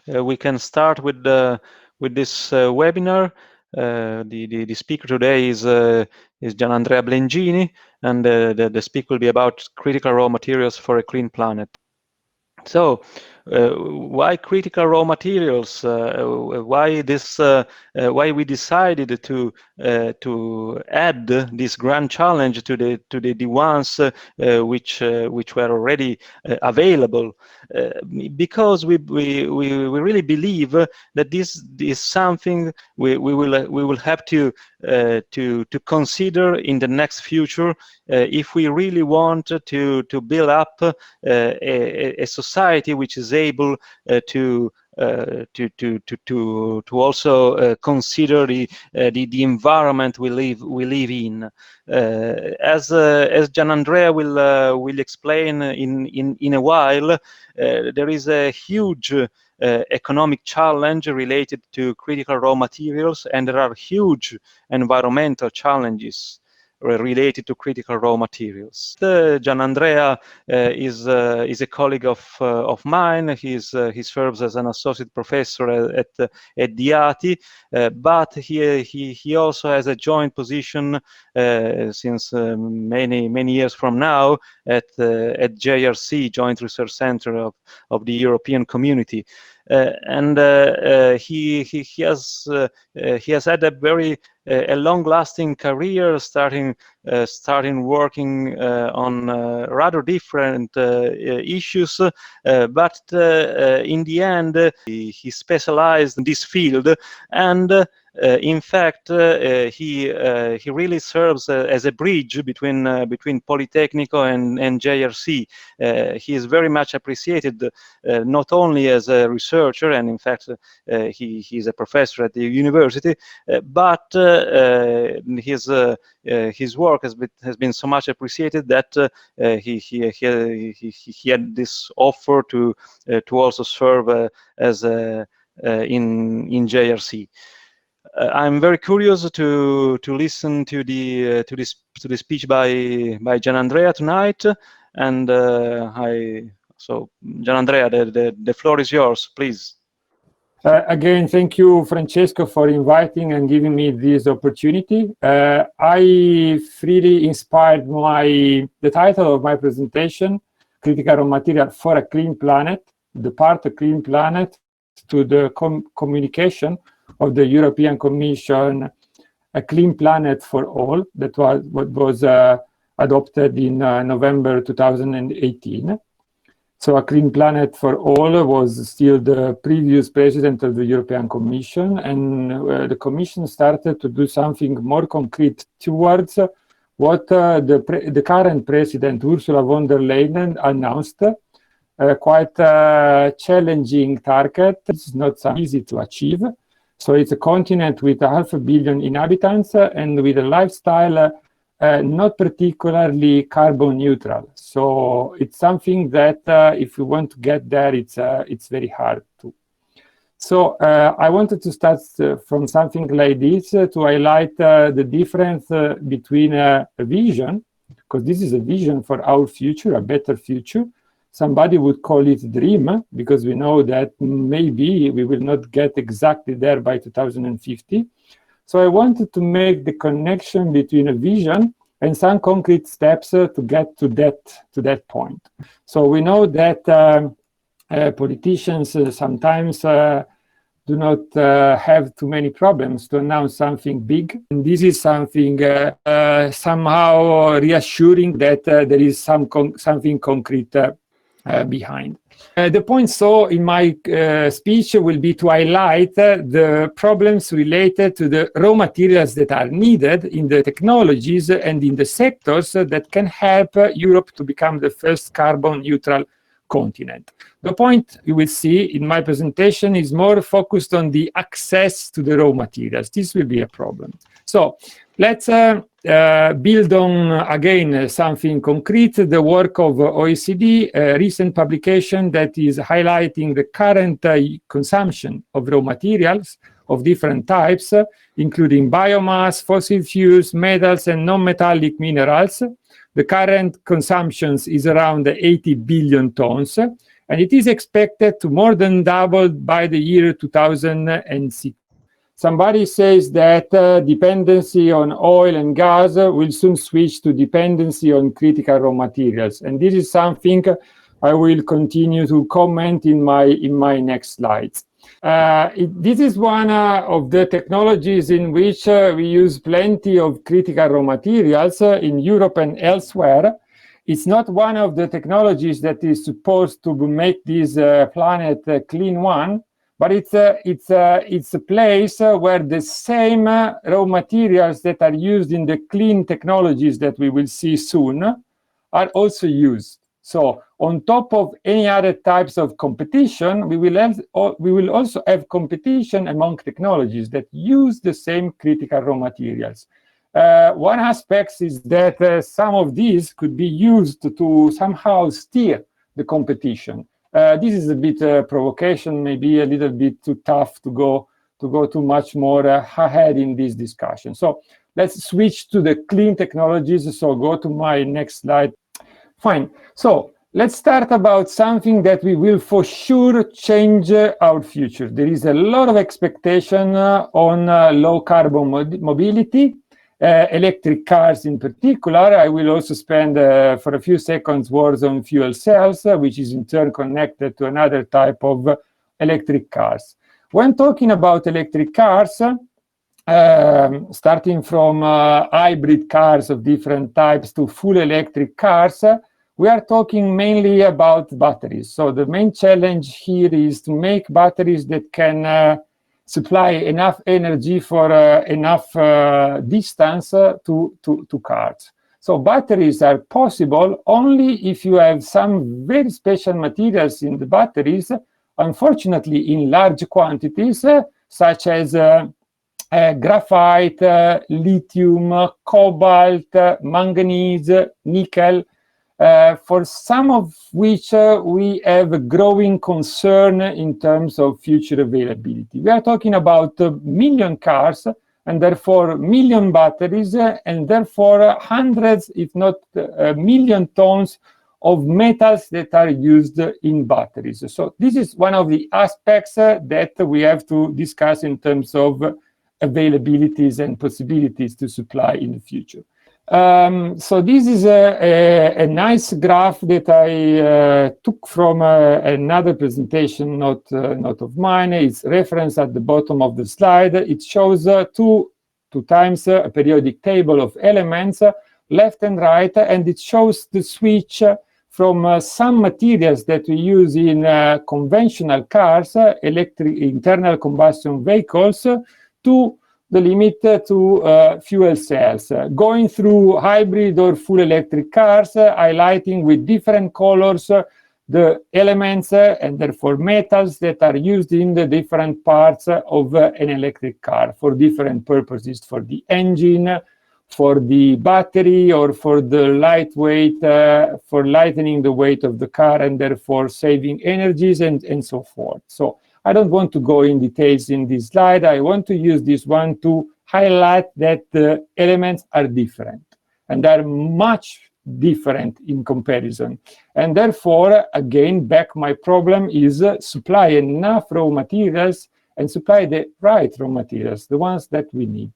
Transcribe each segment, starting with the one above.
we can start with this webinar. The speaker today is Andrea Blengini, and the speak will be about critical raw materials for a clean planet. So, why critical raw materials? Why this? Why we decided to add this grand challenge to the ones which were already available? Because we really believe that this is something we will have to consider in the next future if we really want to build up a society which is able to also consider the environment we live in. As Gian Andrea will explain in a while, there is a huge economic challenge related to critical raw materials, and there are huge environmental challenges related to critical raw materials. Gian Andrea is a colleague of mine. He serves as an associate professor at DIATI, but he also has a joint position since many years from now at JRC, Joint Research Center of the European Community. And he has had a long-lasting career, starting working on rather different issues, but in the end he specialized in this field, and in fact he really serves as a bridge between Politecnico and JRC. He is very much appreciated, not only as a researcher, and in fact he is a professor at the university, but his work has been so much appreciated that he had this offer to also serve as in JRC. I'm very curious to listen to the speech by Gian Andrea tonight, and so Gian Andrea, the floor is yours, please. Again, thank you, Francesco, for inviting and giving me this opportunity. I freely inspired the title of my presentation, Critical Raw Material for a Clean Planet, the part of Clean Planet, to the communication of the European Commission, A Clean Planet for All, that was what was adopted in November 2018. So A Clean Planet for All was still the previous president of the European Commission, and the Commission started to do something more concrete towards what the current president, Ursula von der Leyen, announced. Quite a challenging target. It's not so easy to achieve. So it's a continent with 500 million inhabitants and with a lifestyle not particularly carbon neutral. So it's something that if we want to get there, it's very hard to. So I wanted to start from something like this to highlight the difference between a vision, because this is a vision for our future, a better future. Somebody would call it dream, because we know that maybe we will not get exactly there by 2050. So I wanted to make the connection between a vision and some concrete steps to get to that point. So we know that politicians sometimes do not have too many problems to announce something big. And this is something somehow reassuring that there is something concrete behind. The point so in my speech will be to highlight the problems related to the raw materials that are needed in the technologies and in the sectors that can help Europe to become the first carbon neutral continent. The point you will see in my presentation is more focused on the access to the raw materials. This will be a problem. So let's build on, again, something concrete, the work of OECD, a recent publication that is highlighting the current consumption of raw materials of different types, including biomass, fossil fuels, metals, and non-metallic minerals. The current consumption is around 80 billion tons, and it is expected to more than double by the year 2006. Somebody says that dependency on oil and gas will soon switch to dependency on critical raw materials, and this is something I will continue to comment in my next slides. This is one of the technologies in which we use plenty of critical raw materials in Europe and elsewhere. It's not one of the technologies that is supposed to make this planet a clean one, but it's a place where the same raw materials that are used in the clean technologies that we will see soon are also used. So on top of any other types of competition, we will also have competition among technologies that use the same critical raw materials. One aspect is that some of these could be used to somehow steer the competition. This is a bit provocation, maybe a little bit too tough to go too much more ahead in this discussion. So let's switch to the clean technologies. So go to my next slide. Fine. So let's start about something that we will for sure change our future. There is a lot of expectation on low carbon mobility, electric cars in particular. I will also spend for a few seconds words on fuel cells, which is in turn connected to another type of electric cars. When talking about electric cars, starting from hybrid cars of different types to full electric cars, we are talking mainly about batteries. So the main challenge here is to make batteries that can supply enough energy for enough distance to cars. So batteries are possible only if you have some very special materials in the batteries, unfortunately in large quantities, such as graphite, lithium, cobalt, manganese, nickel, for some of which we have a growing concern in terms of future availability. We are talking about a million cars and therefore million batteries and therefore hundreds, if not a million tons of metals that are used in batteries. So this is one of the aspects that we have to discuss in terms of availabilities and possibilities to supply in the future. So this is a nice graph that I took from another presentation, not of mine. It's referenced at the bottom of the slide. It shows two times a periodic table of elements, left and right, and it shows the switch from some materials that we use in conventional cars, electric internal combustion vehicles, to the limit to fuel cells, going through hybrid or full electric cars, highlighting with different colors the elements and therefore metals that are used in the different parts of an electric car for different purposes, for the engine, for the battery, or for the lightweight, for lightening the weight of the car and therefore saving energies and so forth. So I don't want to go in details in this slide. I want to use this one to highlight that the elements are different and are much different in comparison. And therefore, again, back my problem is supply enough raw materials and supply the right raw materials, the ones that we need.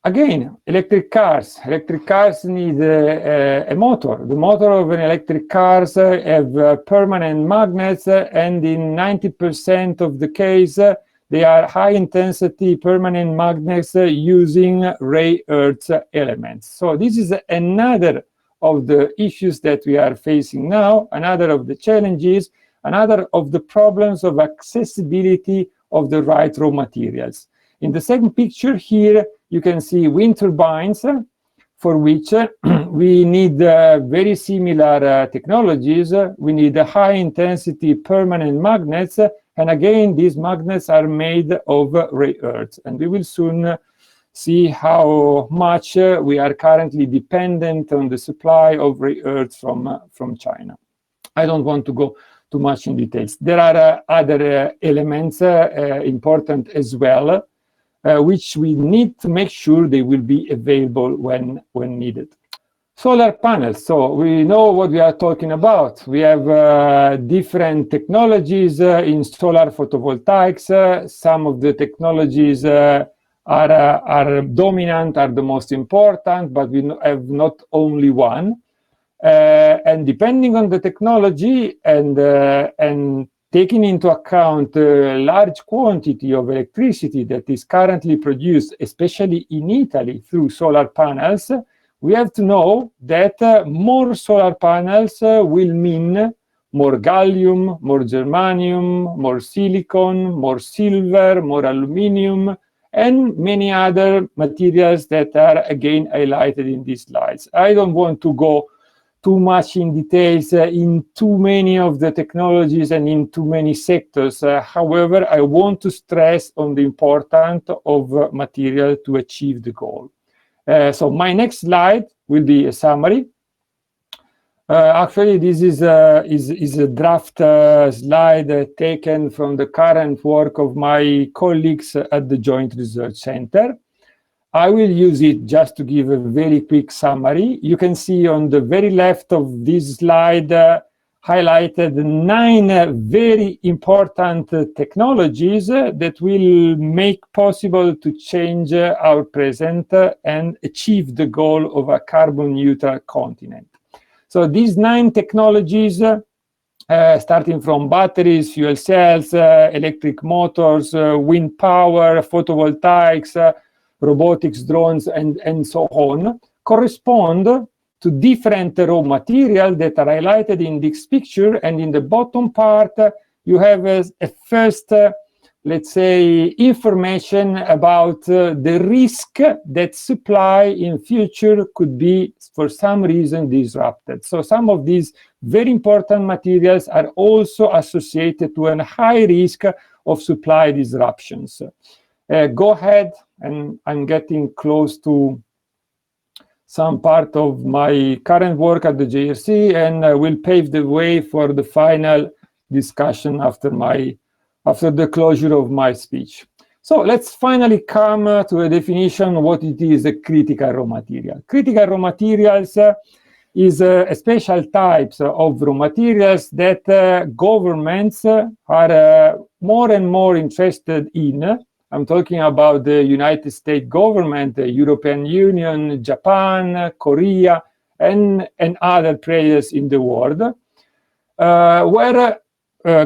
Again, electric cars. Electric cars need a motor. The motor of an electric cars have permanent magnets, and in 90% of the case, they are high-intensity permanent magnets using rare earth elements. So this is another of the issues that we are facing now, another of the challenges, another of the problems of accessibility of the right raw materials. In the second picture here, you can see wind turbines, for which we need very similar technologies. We need high-intensity permanent magnets, and again, these magnets are made of rare earths. And we will soon see how much we are currently dependent on the supply of rare earths from China. I don't want to go too much in details. There are other elements important as well, which we need to make sure they will be available when needed. Solar panels. So we know what we are talking about. We have different technologies in solar photovoltaics. Some of the technologies are dominant, are the most important, but we have not only one. And depending on the technology and taking into account the large quantity of electricity that is currently produced, especially in Italy, through solar panels, we have to know that more solar panels will mean more gallium, more germanium, more silicon, more silver, more aluminium, and many other materials that are again highlighted in these slides. I don't want to go too much in details in too many of the technologies and in too many sectors. However, I want to stress on the importance of material to achieve the goal. So my next slide will be a summary. Actually, this is a draft slide taken from the current work of my colleagues at the Joint Research Center. I will use it just to give a very quick summary. You can see on the very left of this slide highlighted 9 very important technologies that will make possible to change our present and achieve the goal of a carbon neutral continent. So these 9 technologies, starting from batteries, fuel cells, electric motors, wind power, photovoltaics, robotics, drones, and so on, correspond to different raw materials that are highlighted in this picture. And in the bottom part, you have a first, let's say, information about the risk that supply in future could be, for some reason, disrupted. So some of these very important materials are also associated to a high risk of supply disruptions. Go ahead, and I'm getting close to some part of my current work at the JRC, and will pave the way for the final discussion after the closure of my speech. So let's finally come to a definition of what it is a critical raw material. Critical raw materials is a special types of raw materials that governments are more and more interested in. I'm talking about the United States government, the European Union, Japan, Korea, and other players in the world, where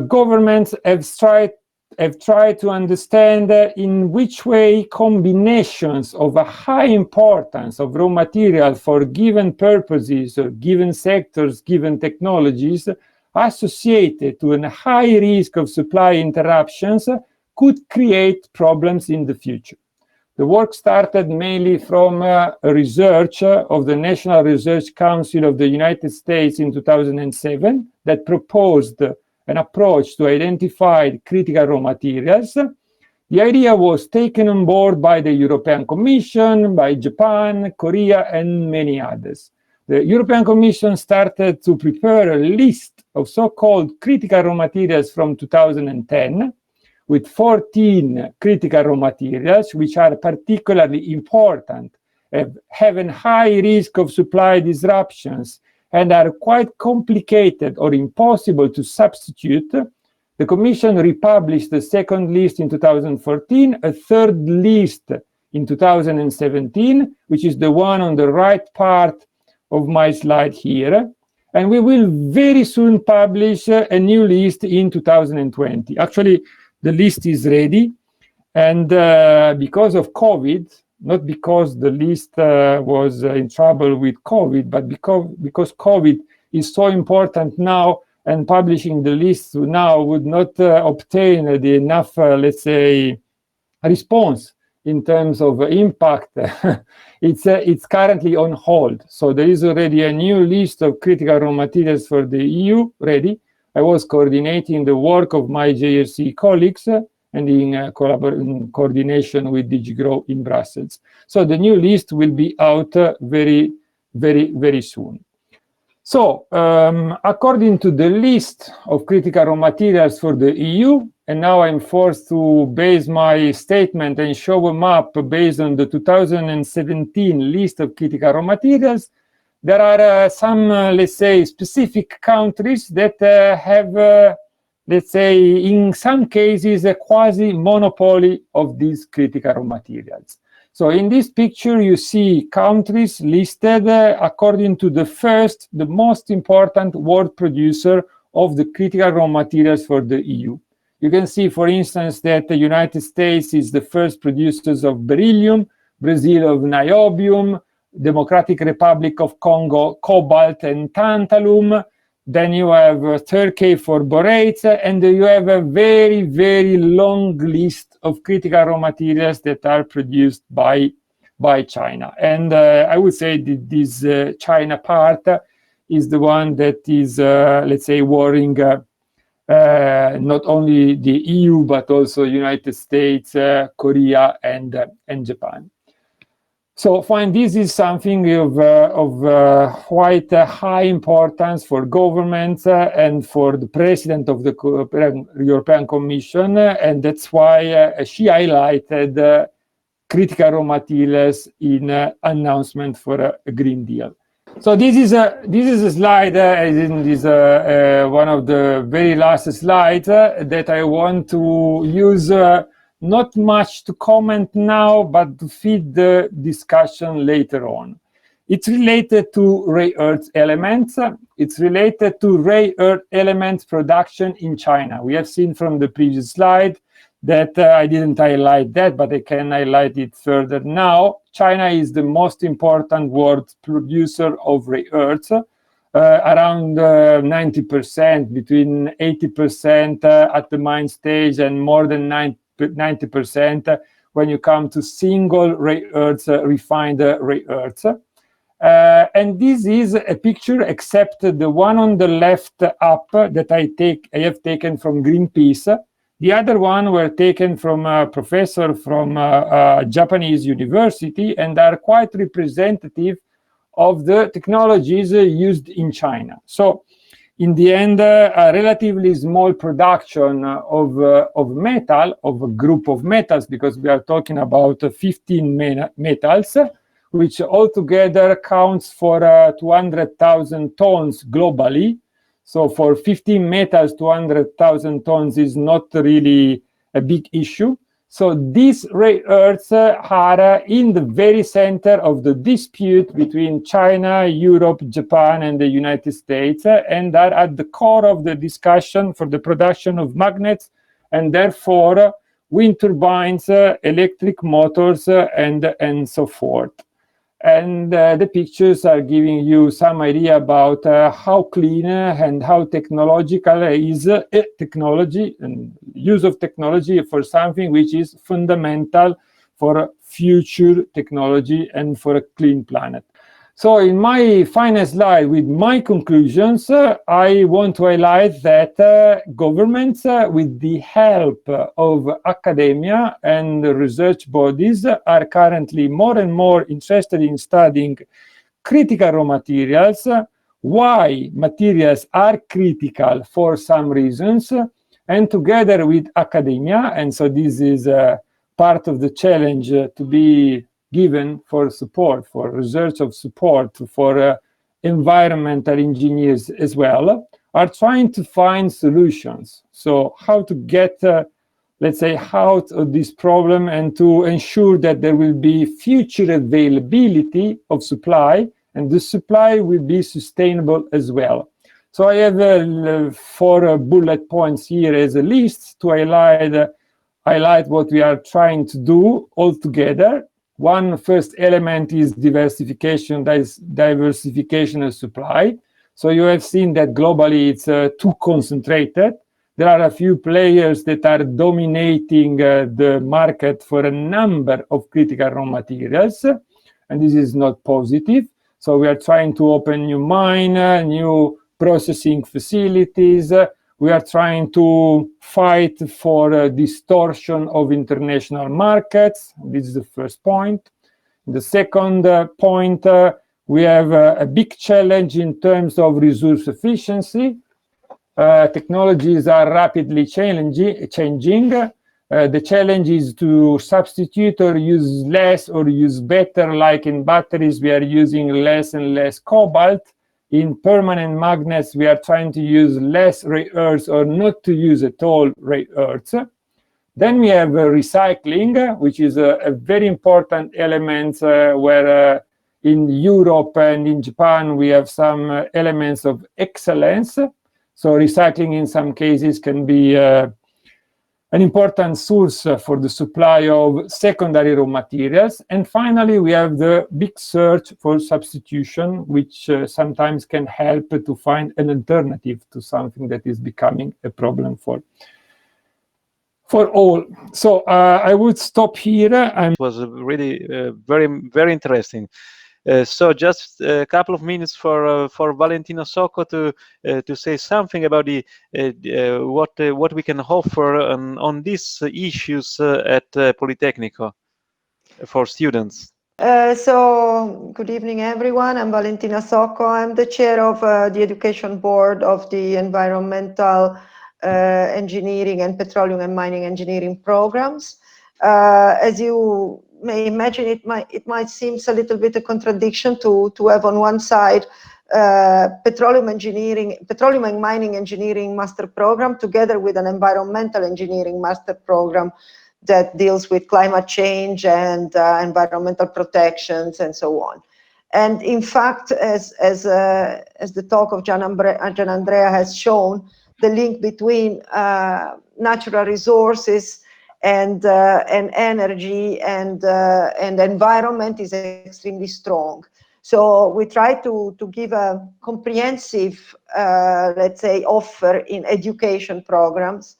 governments have tried to understand in which way combinations of a high importance of raw material for given purposes, or given sectors, given technologies, associated to a high risk of supply interruptions could create problems in the future. The work started mainly from research of the National Research Council of the United States in 2007 that proposed an approach to identify critical raw materials. The idea was taken on board by the European Commission, by Japan, Korea, and many others. The European Commission started to prepare a list of so-called critical raw materials from 2010, with 14 critical raw materials, which are particularly important, have a high risk of supply disruptions, and are quite complicated or impossible to substitute. The Commission republished the second list in 2014, a third list in 2017, which is the one on the right part of my slide here. And we will very soon publish a new list in 2020. Actually, the list is ready, and because of COVID, not because the list was in trouble with COVID, but because COVID is so important now, and publishing the list now would not obtain the enough, let's say, response in terms of impact. It's currently on hold. So there is already a new list of critical raw materials for the EU ready. I was coordinating the work of my JRC colleagues and in coordination with DG Grow in Brussels. So the new list will be out very, very, very soon. So according to the list of critical raw materials for the EU, and now I'm forced to base my statement and show a map based on the 2017 list of critical raw materials, there are some, let's say, specific countries that have, let's say, in some cases, a quasi-monopoly of these critical raw materials. So in this picture, you see countries listed according to the most important world producer of the critical raw materials for the EU. You can see, for instance, that the United States is the first producers of beryllium, Brazil of niobium, Democratic Republic of Congo, cobalt and tantalum. Then you have Turkey for borates, and you have a very, very long list of critical raw materials that are produced by China. And I would say that this China part is the one that is, let's say, worrying not only the EU, but also United States, Korea, and Japan. So fine, this is something of quite high importance for governments and for the president of the European Commission, and that's why she highlighted critical raw materials in announcement for a Green Deal. So this is a slide, one of the very last slides that I want to use. Not much to comment now, but to feed the discussion later on. It's related to rare earth elements. It's related to rare earth elements production in China. We have seen from the previous slide that I didn't highlight that, but I can highlight it further now. China is the most important world producer of rare earths, around 90%, between 80% at the mine stage and more than 90% when you come to single rare earths, refined rare earths. And this is a picture, except the one on the left up that I have taken from Greenpeace. The other one were taken from a professor from a Japanese university and are quite representative of the technologies used in China. So in the end, a relatively small production of metal, of a group of metals, because we are talking about 15 metals, which altogether counts for 200,000 tons globally. So for 15 metals, 200,000 tons is not really a big issue. So these rare earths are in the very center of the dispute between China, Europe, Japan, and the United States, and are at the core of the discussion for the production of magnets, and therefore wind turbines, electric motors, and so forth. And the pictures are giving you some idea about how clean and how technological is technology and use of technology for something which is fundamental for future technology and for a clean planet. So in my final slide with my conclusions, I want to highlight that governments, with the help of academia and research bodies, are currently more and more interested in studying critical raw materials, why materials are critical for some reasons, and together with academia, and so this is part of the challenge to be given for support, for research of support, for environmental engineers as well, are trying to find solutions. So how to get, let's say, out of this problem and to ensure that there will be future availability of supply, and the supply will be sustainable as well. So I have 4 bullet points here as a list to highlight what we are trying to do all together. One first element is diversification, that is diversification of supply. So you have seen that globally it's too concentrated. There are a few players that are dominating the market for a number of critical raw materials, and this is not positive. So we are trying to open new mine, new processing facilities. We are trying to fight for distortion of international markets. This is the first point. The second point, we have a big challenge in terms of resource efficiency. Technologies are rapidly changing. The challenge is to substitute or use less or use better. Like in batteries, we are using less and less cobalt. In permanent magnets, we are trying to use less rare earths or not to use at all rare earths. Then we have recycling, which is a very important element where in Europe and in Japan, we have some elements of excellence. So recycling in some cases can be an important source for the supply of secondary raw materials. And finally, we have the big search for substitution, which sometimes can help to find an alternative to something that is becoming a problem for all. So I would stop here. It was really very interesting. So just a couple of minutes for Valentina Socco to say something about what we can offer on these issues at Politecnico for students. So good evening, everyone. I'm Valentina Socco. I'm the chair of the education board of the environmental engineering and petroleum and mining engineering programs. As you may imagine, it might seem a little bit a contradiction to have on one side petroleum and mining engineering master program together with an environmental engineering master program that deals with climate change and environmental protections and so on. And in fact, as the talk of Gian Andrea has shown, the link between natural resources and energy and environment is extremely strong. So we try to give a comprehensive, let's say, offer in education programs.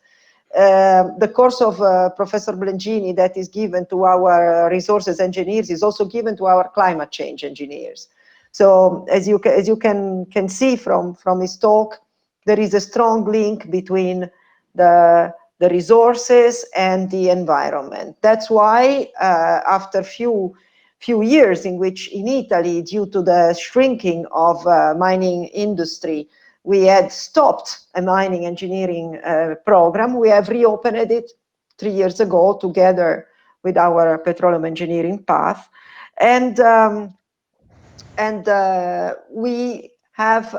The course of Professor Blengini that is given to our resources engineers is also given to our climate change engineers. So as you can see from his talk, there is a strong link between the resources and the environment. That's why after few years in which in Italy, due to the shrinking of mining industry, we had stopped a mining engineering program. We have reopened it 3 years ago together with our petroleum engineering path. And we have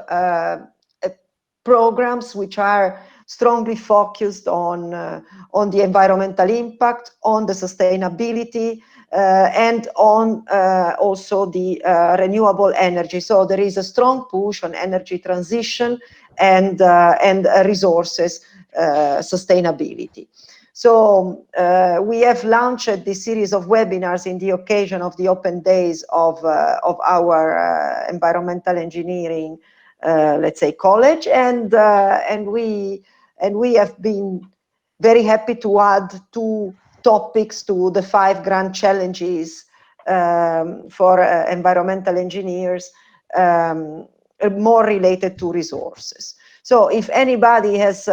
programs which are strongly focused on the environmental impact, on the sustainability, and on also the renewable energy. So there is a strong push on energy transition and resources sustainability. So we have launched this series of webinars in the occasion of the open days of our environmental engineering, let's say, college, and we have been very happy to add 2 topics to the 5 grand challenges for environmental engineers, more related to resources. So if anybody has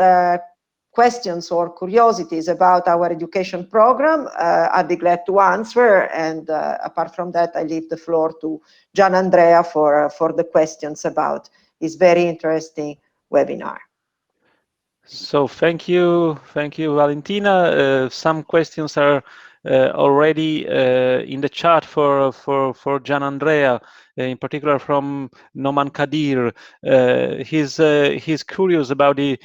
questions or curiosities about our education program, I'd be glad to answer. And apart from that, I leave the floor to Gian Andrea for the questions about this very interesting webinar. So thank you, Valentina. Some questions are already in the chat for Gian Andrea, in particular from Noman Kadir. He's curious about the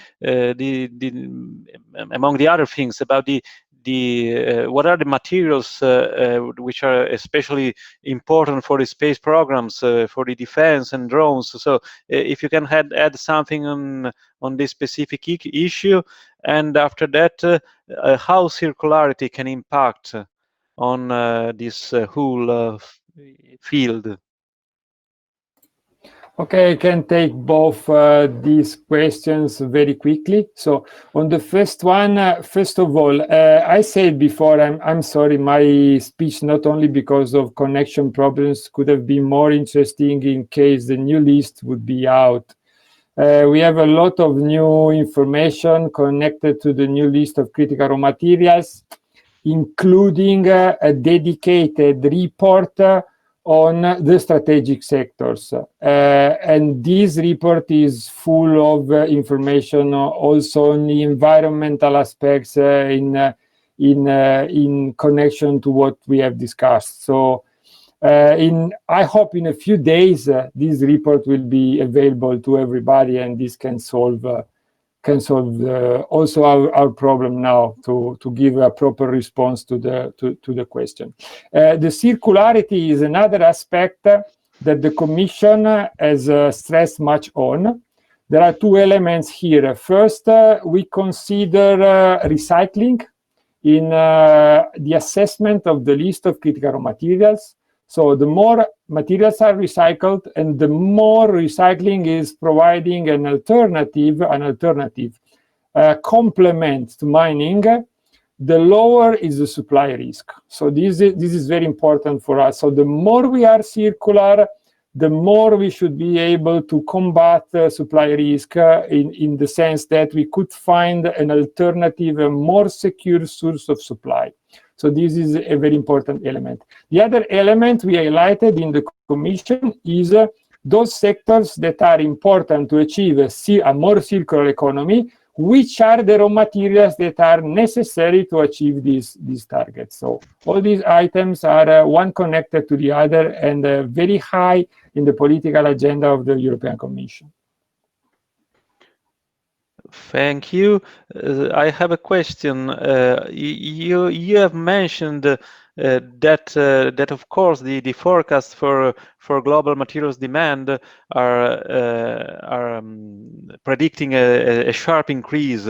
among the other things about what are the materials which are especially important for the space programs, for the defense and drones. So if you can add something on this specific issue, and after that, how circularity can impact on this whole field. Okay, I can take both these questions very quickly. So on the first one, first of all, I said before, I'm sorry, my speech, not only because of connection problems, could have been more interesting in case the new list would be out. We have a lot of new information connected to the new list of critical raw materials, including a dedicated report on the strategic sectors. And this report is full of information also on the environmental aspects in in connection to what we have discussed. So I hope in a few days this report will be available to everybody, and this can solve also our problem now to give a proper response to the question. The circularity is another aspect that the Commission has stressed much on. There are two elements here. First, we consider recycling in the assessment of the list of critical raw materials. So the more materials are recycled and the more recycling is providing an alternative complement to mining, the lower is the supply risk. So this is very important for us. So the more we are circular, the more we should be able to combat supply risk in the sense that we could find an alternative, a more secure source of supply. So this is a very important element. The other element we highlighted in the Commission is those sectors that are important to achieve a more circular economy, which are the raw materials that are necessary to achieve these targets. So all these items are one connected to the other and very high in the political agenda of the European Commission. Thank you. I have a question. You have mentioned that of course the forecasts for global materials demand are predicting a sharp increase,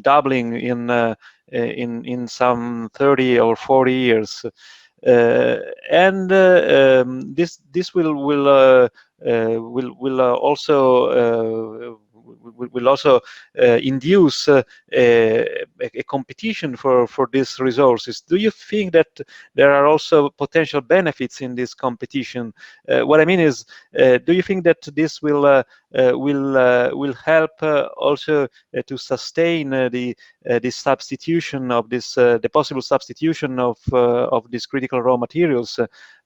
doubling in some 30 or 40 years, and this will also induce a competition for these resources. Do you think that there are also potential benefits in this competition? What I mean is, do you think that this will help also to sustain the substitution of this, the possible substitution of these critical raw materials?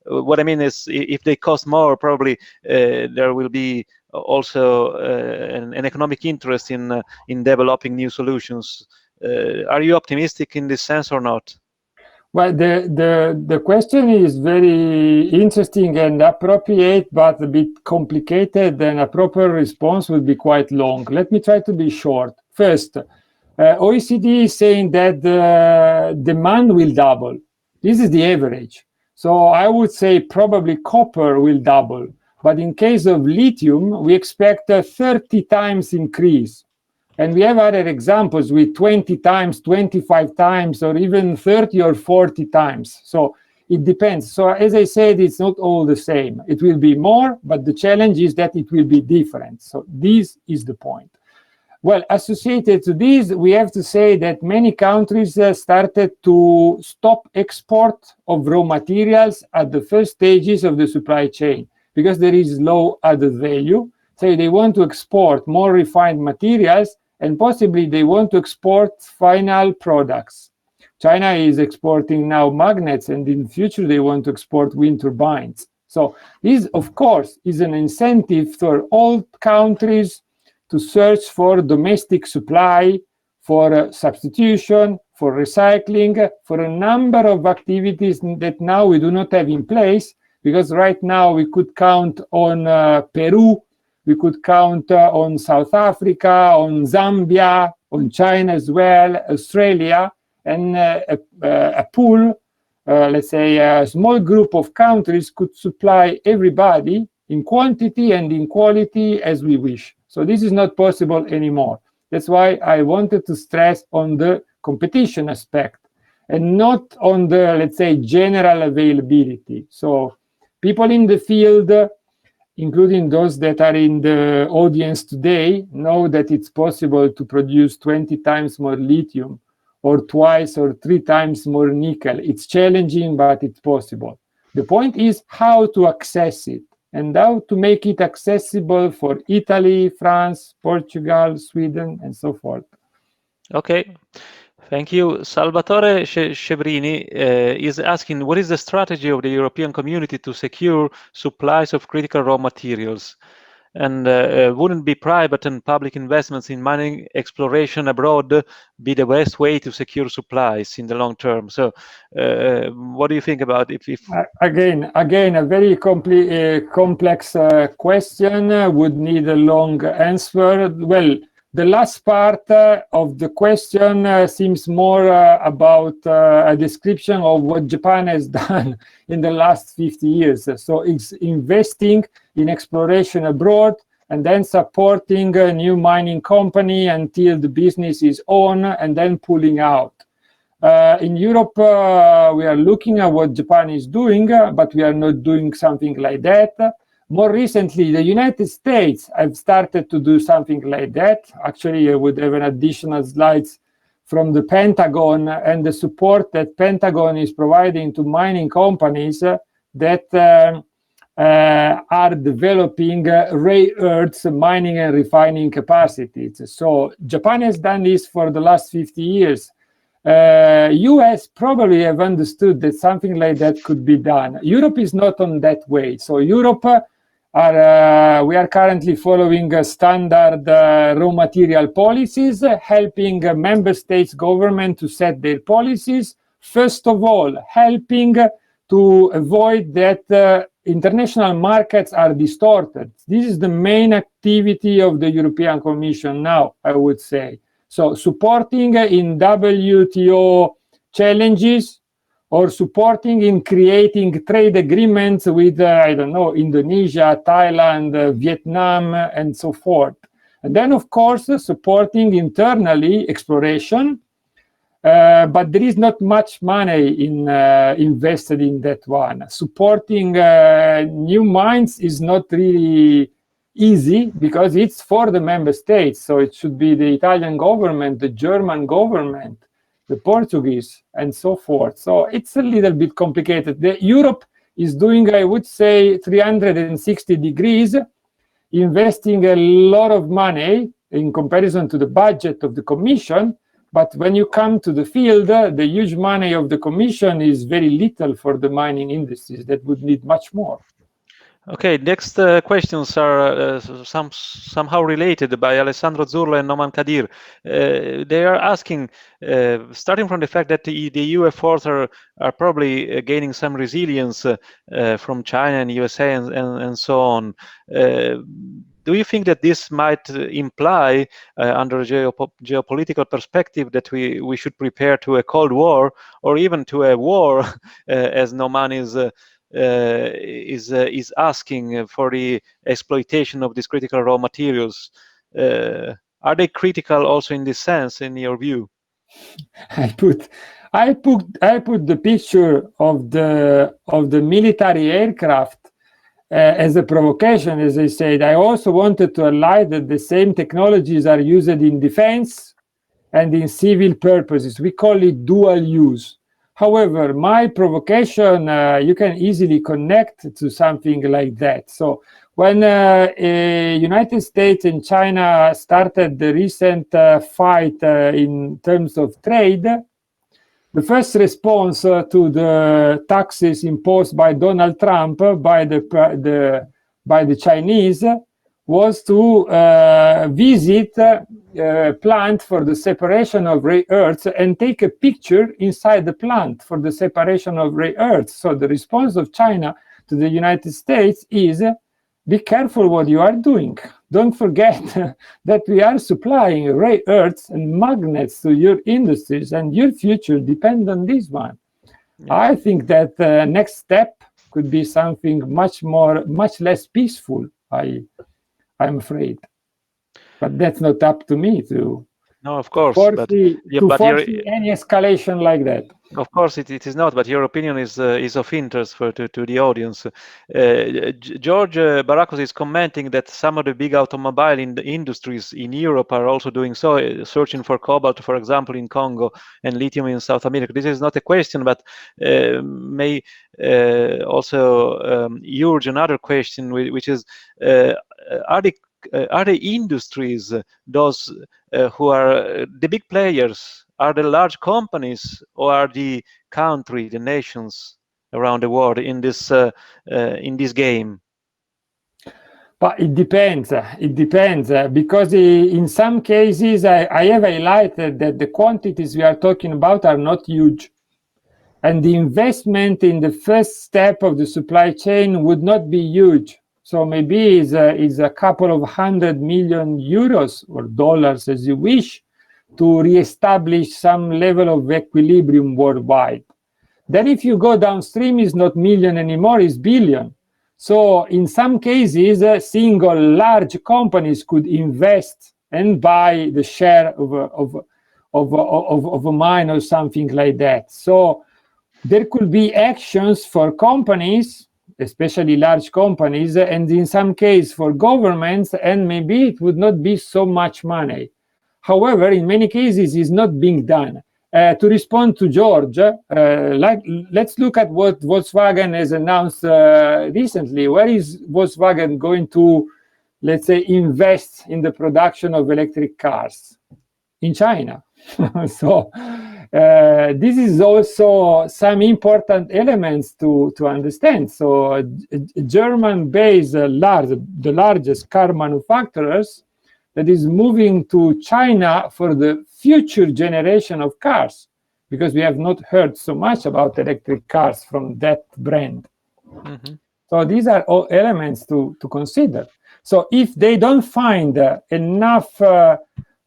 What I mean is, if they cost more, probably there will be also an economic interest in developing new solutions. Are you optimistic in this sense or not? Well, the question is very interesting and appropriate, but a bit complicated, and a proper response will be quite long. Let me try to be short. First, OECD is saying that the demand will double. This is the average. So I would say probably copper will double. But in case of lithium, we expect a 30 times increase. And we have other examples with 20 times, 25 times, or even 30 or 40 times. So it depends. So as I said, it's not all the same. It will be more, but the challenge is that it will be different. So this is the point. Well, associated to this, we have to say that many countries started to stop export of raw materials at the first stages of the supply chain, because there is low added value. So they want to export more refined materials, and possibly they want to export final products. China is exporting now magnets, and in the future they want to export wind turbines. So this, of course, is an incentive for all countries to search for domestic supply, for substitution, for recycling, for a number of activities that now we do not have in place, because right now we could count on Peru, we could count on South Africa, on Zambia, on China as well, Australia, and a pool, let's say a small group of countries could supply everybody in quantity and in quality as we wish. So this is not possible anymore. That's why I wanted to stress on the competition aspect and not on the, let's say, general availability. So people in the field, including those that are in the audience today, know that it's possible to produce 20 times more lithium or twice or 3 times more nickel. It's challenging, but it's possible. The point is how to access it and how to make it accessible for Italy, France, Portugal, Sweden, and so forth. Okay. Thank you. Salvatore Scebrini is asking, what is the strategy of the European community to secure supplies of critical raw materials? And wouldn't be private and public investments in mining exploration abroad be the best way to secure supplies in the long term? So, what do you think about if again, a very complex question would need a long answer. Well, the last part of the question seems more about a description of what Japan has done in the last 50 years. So it's investing in exploration abroad and then supporting a new mining company until the business is on and then pulling out. In Europe, we are looking at what Japan is doing, but we are not doing something like that. More recently, the United States have started to do something like that. Actually, I would have an additional slides from the Pentagon and the support that Pentagon is providing to mining companies that are developing rare earths mining and refining capacities. So Japan has done this for the last 50 years. US probably have understood that something like that could be done. Europe is not on that way. So Europe we are currently following standard raw material policies, helping member states government to set their policies. First of all, helping to avoid that international markets are distorted. This is the main activity of the European Commission now, I would say. So supporting in WTO challenges or supporting in creating trade agreements with, I don't know, Indonesia, Thailand, Vietnam, and so forth. And then, of course, supporting internally exploration, but there is not much money invested in that one. Supporting new mines is not really easy because it's for the member states. So it should be the Italian government, the German government, the Portuguese, and so forth. So it's a little bit complicated. Europe is doing, I would say, 360 degrees, investing a lot of money in comparison to the budget of the Commission. But when you come to the field, the huge money of the Commission is very little for the mining industries that would need much more. Okay, next questions are somehow related by Alessandro Zurlo and Noman Kadir. They are asking, starting from the fact that the EU efforts are probably gaining some resilience from China and USA and so on. Do you think that this might imply, under a geopolitical perspective, that we should prepare to a Cold War or even to a war, as Noman is asking for the exploitation of these critical raw materials? Are they critical also in this sense, in your view? I put the picture of the military aircraft as a provocation, as I said. I also wanted to highlight that the same technologies are used in defense and in civil purposes. We call it dual use. However, my provocation, you can easily connect to something like that. So when United States and China started the recent fight in terms of trade, the first response to the taxes imposed by Donald Trump by the Chinese was to visit a plant for the separation of rare earths and take a picture inside the plant for the separation of rare earths. So the response of China to the United States is, be careful what you are doing. Don't forget that we are supplying rare earths and magnets to your industries, and your future depends on this one. Yeah. I think that the next step could be something much less peaceful, I'm afraid. But that's not up to me to foresee any escalation like that. Of course, it is not, but your opinion is of interest to the audience. George Barakos is commenting that some of the big automobile industries in Europe are also doing so, searching for cobalt, for example, in Congo, and lithium in South America. This is not a question, but may also urge another question, which is, are the industries, those who are the big players, are the large companies, or are the country, the nations around the world in this game? But it depends. It depends because in some cases I have highlighted that the quantities we are talking about are not huge, and the investment in the first step of the supply chain would not be huge. So maybe is a couple of €100 million or dollars, as you wish, to reestablish some level of equilibrium worldwide. Then if you go downstream, it's not million anymore, it's billion. So in some cases, single large companies could invest and buy the share of a mine or something like that. So there could be actions for companies, especially large companies, and in some cases for governments, and maybe it would not be so much money. However, in many cases, it's not being done. To respond to George, let's look at what Volkswagen has announced recently. Where is Volkswagen going to, let's say, invest in the production of electric cars? In China. So this is also some important elements to understand. So German-based, the largest car manufacturers, that is moving to China for the future generation of cars, because we have not heard so much about electric cars from that brand. Mm-hmm. So these are all elements to consider. So if they don't find enough,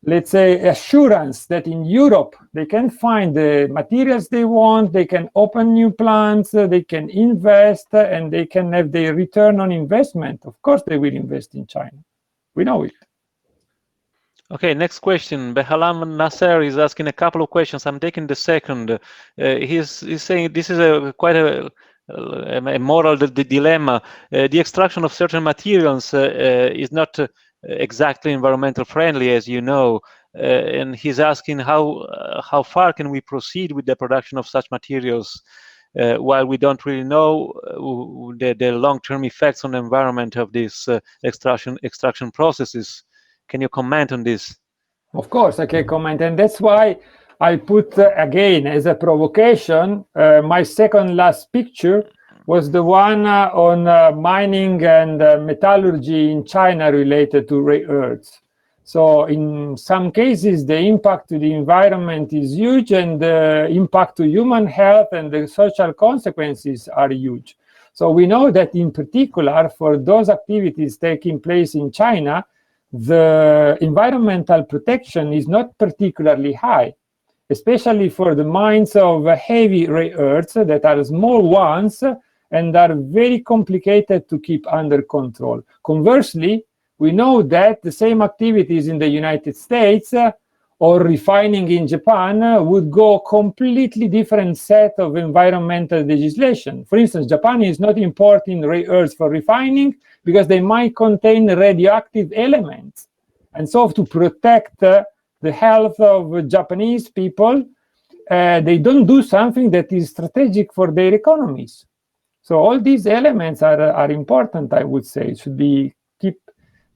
let's say, assurance that in Europe they can find the materials they want, they can open new plants, they can invest, and they can have their return on investment, of course they will invest in China. We know it. Okay, next question. Behalam Nasser is asking a couple of questions. I'm taking the second. He's saying this is quite a moral dilemma. The extraction of certain materials is not exactly environmental friendly, as you know, and he's asking how far can we proceed with the production of such materials while we don't really know the long-term effects on the environment of these extraction processes. Can you comment on this? Of course, I can comment, and that's why I put, again, as a provocation, my second last picture was the one on mining and metallurgy in China related to rare earths. So in some cases, the impact to the environment is huge, and the impact to human health and the social consequences are huge. So we know that in particular, for those activities taking place in China, the environmental protection is not particularly high, especially for the mines of heavy rare earths that are small ones and are very complicated to keep under control. Conversely, we know that the same activities in the United States or refining in Japan would go completely different set of environmental legislation. For instance, Japan is not importing rare earths for refining because they might contain radioactive elements. And so to protect the health of Japanese people, they don't do something that is strategic for their economies. So all these elements are important, I would say, should be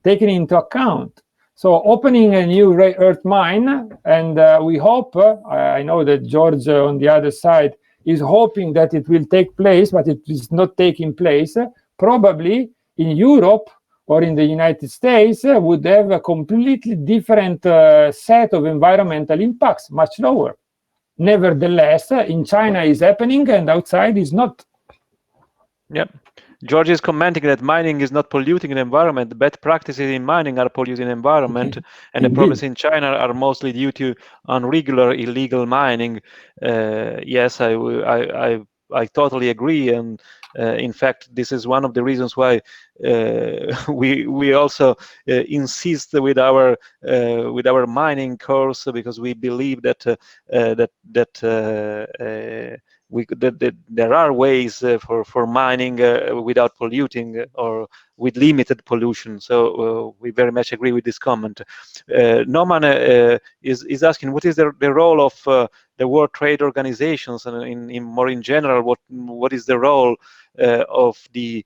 taken into account. So opening a new rare earth mine, and we hope, I know that George on the other side is hoping that it will take place, but it is not taking place, probably in Europe or in the United States would have a completely different set of environmental impacts, much lower. Nevertheless, in China is happening and outside is not. Yep. George is commenting that mining is not polluting the environment. The bad practices in mining are polluting the environment, and the problems in China are mostly due to irregular, illegal mining. Yes, I totally agree, and in fact, this is one of the reasons why we also insist with our mining course, because we believe that there are ways for mining without polluting or with limited pollution. So we very much agree with this comment. Norman is asking, what is the role of the World Trade Organizations, and more in general, what is the role of the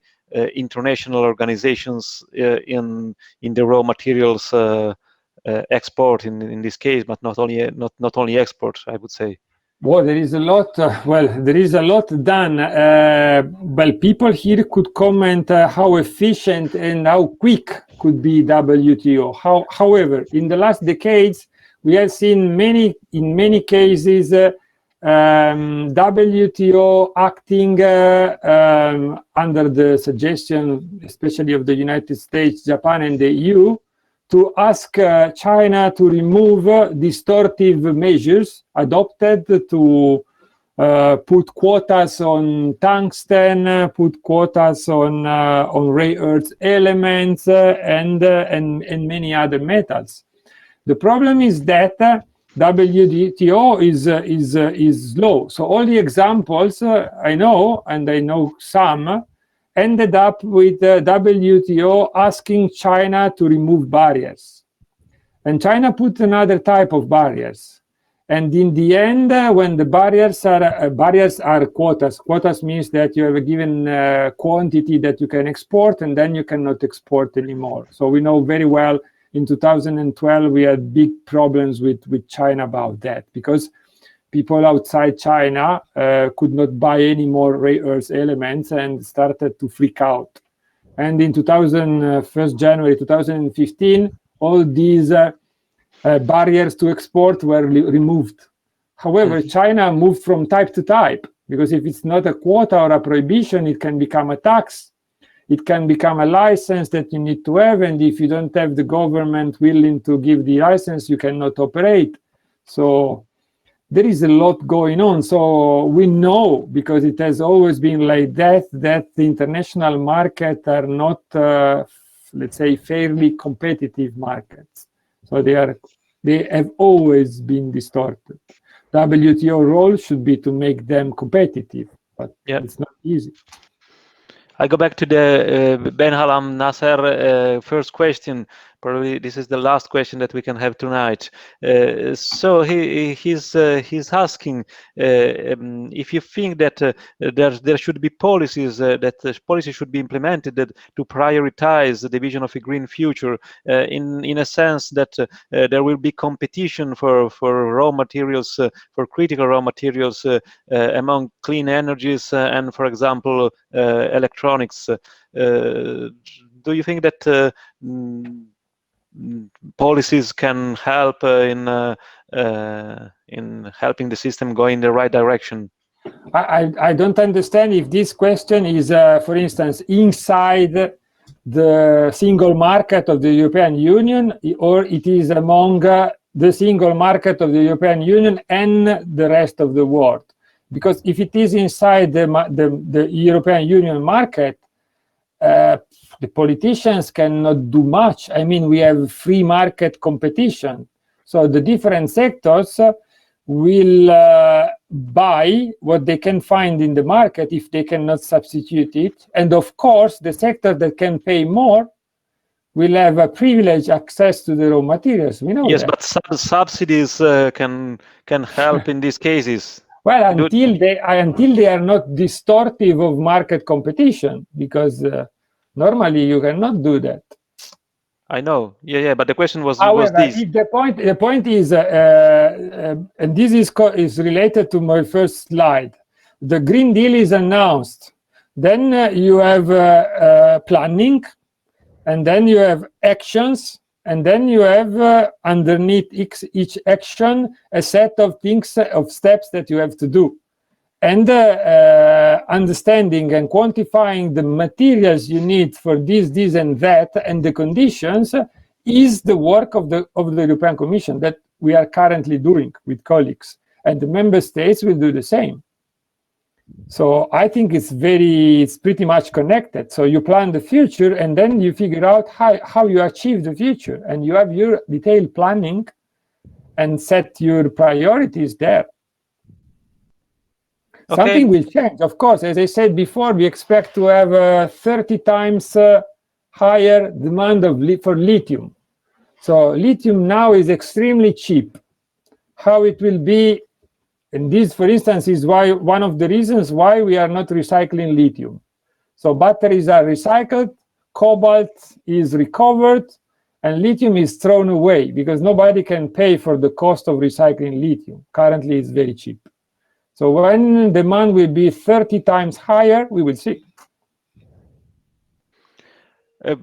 international organizations in the raw materials export in this case, but not only export, I would say. Well, there is a lot. There is a lot done. Well, people here could comment how efficient and how quick could be WTO. However, in the last decades, we have seen in many cases WTO acting under the suggestion, especially of the United States, Japan, and the EU, to ask China to remove distortive measures adopted to put quotas on tungsten, put quotas on rare earth elements, and many other metals. The problem is that WTO is slow. So all the examples I know, and I know some, ended up with WTO asking China to remove barriers. And China put another type of barriers. And in the end, when the barriers are quotas. Quotas means that you have a given quantity that you can export, and then you cannot export anymore. So we know very well in 2012, we had big problems with China about that, because people outside China could not buy any more rare earth elements and started to freak out. And in 1st January 2015, all these barriers to export were removed. However, China moved from type to type, because if it's not a quota or a prohibition, it can become a tax. It can become a license that you need to have, and if you don't have the government willing to give the license, you cannot operate. So there is a lot going on. So we know, because it has always been like that the international markets are not, let's say, fairly competitive markets. So they have always been distorted. WTO role should be to make them competitive, but it's not easy. I go back to the Ben Halam Nasser first question. Probably this is the last question that we can have tonight. So he's asking if you think that there should be policies, that policy should be implemented to prioritize the vision of a green future, in a sense that there will be competition for raw materials, for critical raw materials among clean energies and, for example, electronics. Do you think that policies can help in helping the system go in the right direction? I don't understand if this question is, for instance, inside the single market of the European Union, or it is among the single market of the European Union and the rest of the world. Because if it is inside the European Union market, the politicians cannot do much. I mean, we have free market competition. So the different sectors will buy what they can find in the market if they cannot substitute it. And of course, the sector that can pay more will have a privileged access to the raw materials. We know that. But subsidies can help in these cases. Well, until they are not distortive of market competition, because normally you cannot do that. I know, but the question was However, this. The point is, and this is related to my first slide. The Green Deal is announced. Then you have planning, and then you have actions, and then you have underneath each action a set of things, of steps that you have to do. And understanding and quantifying the materials you need for this, and that, and the conditions is the work of the European Commission that we are currently doing with colleagues. And the member states will do the same. So I think it's pretty much connected. So you plan the future, and then you figure out how you achieve the future. And you have your detailed planning and set your priorities there. Okay. Something will change, of course. As I said before, we expect to have 30 times higher demand for lithium. So lithium now is extremely cheap. How it will be, and this, for instance, is one of the reasons why we are not recycling lithium. So batteries are recycled, cobalt is recovered, and lithium is thrown away because nobody can pay for the cost of recycling lithium. Currently, it's very cheap. So when demand will be 30 times higher, we will see.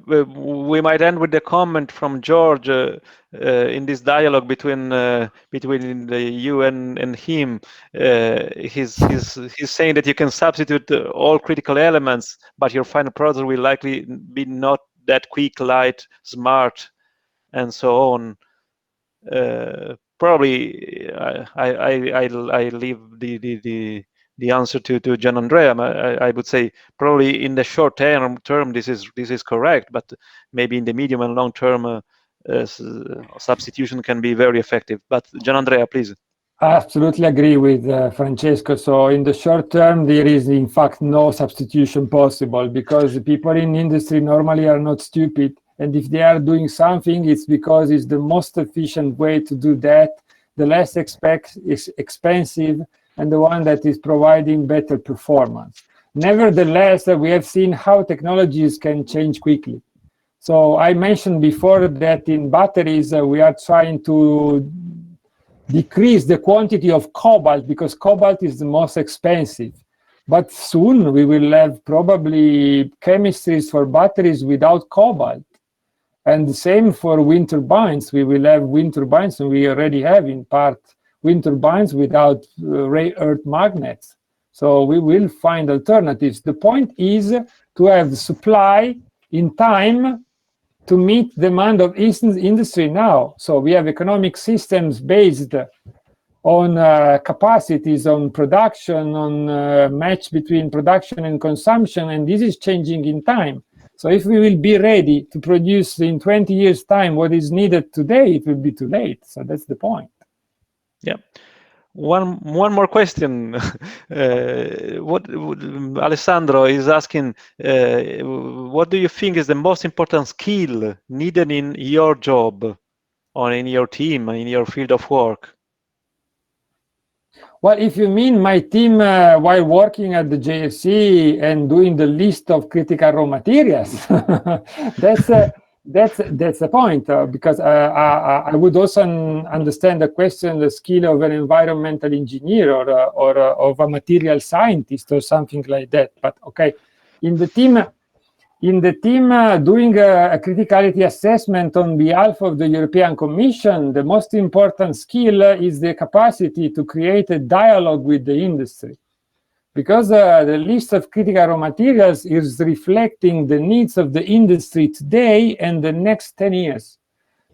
We might end with the comment from George in this dialogue between you and him. He's saying that you can substitute all critical elements, but your final product will likely be not that quick, light, smart, and so on. Probably I leave the answer to Gian Andrea. I would say probably in the short term this is correct, but maybe in the medium and long term substitution can be very effective. But Gian Andrea, please. I absolutely agree with Francesco. So in the short term, there is in fact no substitution possible, because people in industry normally are not stupid. And if they are doing something, it's because it's the most efficient way to do that, the less expensive, and the one that is providing better performance. Nevertheless, we have seen how technologies can change quickly. So I mentioned before that in batteries, we are trying to decrease the quantity of cobalt, because cobalt is the most expensive. But soon we will have probably chemistries for batteries without cobalt. And the same for wind turbines. We will have wind turbines, and we already have in part wind turbines without rare earth magnets. So we will find alternatives. The point is to have the supply in time to meet demand of industry now. So we have economic systems based on capacities, on production, on match between production and consumption, and this is changing in time. So if we will be ready to produce in 20 years' time what is needed today, it will be too late. So that's the point. Yeah. One more question. Alessandro is asking, what do you think is the most important skill needed in your job, or in your team, in your field of work? Well, if you mean my team while working at the JRC and doing the list of critical raw materials, that's the point, because I would also understand the question, the skill of an environmental engineer or of a material scientist or something like that. But okay, in the team doing a criticality assessment on behalf of the European Commission, the most important skill is the capacity to create a dialogue with the industry. Because the list of critical raw materials is reflecting the needs of the industry today and the next 10 years.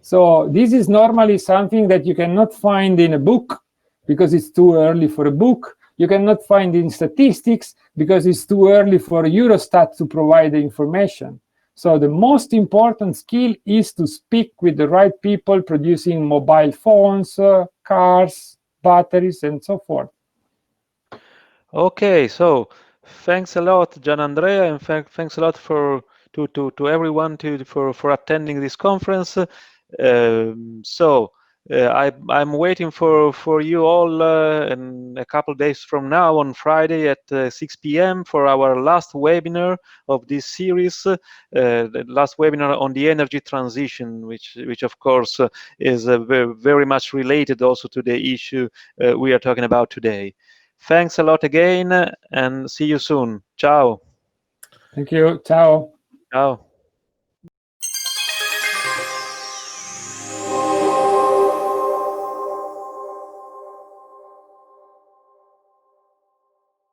So this is normally something that you cannot find in a book, because it's too early for a book. You cannot find in statistics, because it's too early for Eurostat to provide the information. So the most important skill is to speak with the right people producing mobile phones, cars, batteries, and so forth. Okay, so thanks a lot, Gian Andrea, and thanks a lot to everyone for attending this conference. I'm waiting for you all in a couple of days from now on Friday at 6 p.m. for our last webinar of this series, the last webinar on the energy transition, which of course is very much related also to the issue we are talking about today. Thanks a lot again, and see you soon. Ciao. Thank you. Ciao. Ciao.